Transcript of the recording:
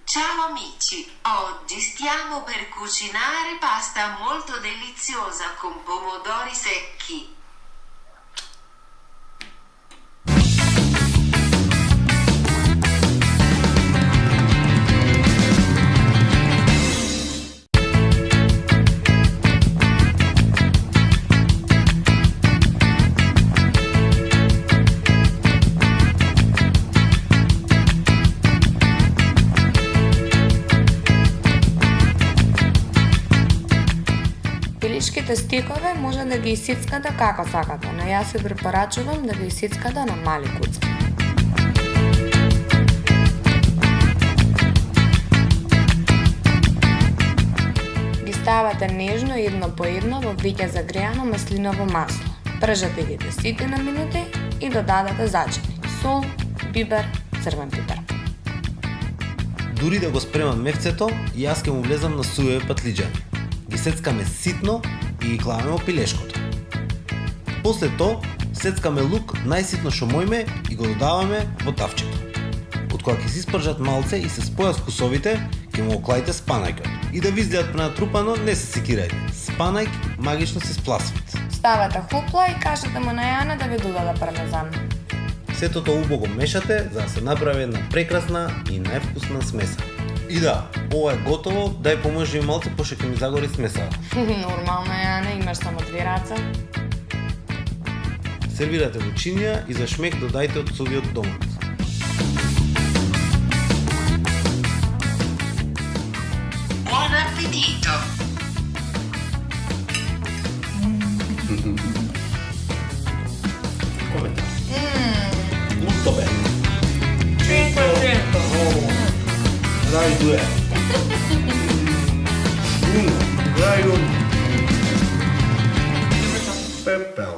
Ciao amici, oggi stiamo per cucinare pasta molto deliziosa con pomodori secchi. Пилешките стекови може да ги исецкате како сакате, но јас ви препорачувам да ги исецкате на мали куцки. Ги ставате нежно едно по едно во веќе загреано маслиново масло. Пржете ги 10 на минути и додадете зачини: сол, бибер, црвен пипер. Дури да го спремам мефцето, јас ќе му влезам на сујови патлиџани. Ги сецкаме ситно и ги клаваме во пилешкото. После тоа, сецкаме лук најситно што можеме и го додаваме во тавчето. Од кога ќе се испржат малце и се спојат вкусовите, ќе му оклаите спанајкот. И да ви изгледат пренатрупано, не се секирајте. Спанајк магично се спласват. Ставате хупла и кажете му на Јана да ви додаде пармезан. Сето тоа убаво мешате за да се направи една прекрасна и највкусна смеса. И да, ова е готово, дај поможи ми малце, пошто ќе ми загори смесава. Нормално, Јане, имаш само 2 раца. Сервирате во чинија и за шмек додајте од сувиот домат. Buon appetito! Come sta? Molto bene. 500. Dai 2. 1. Dai 1. Pepper.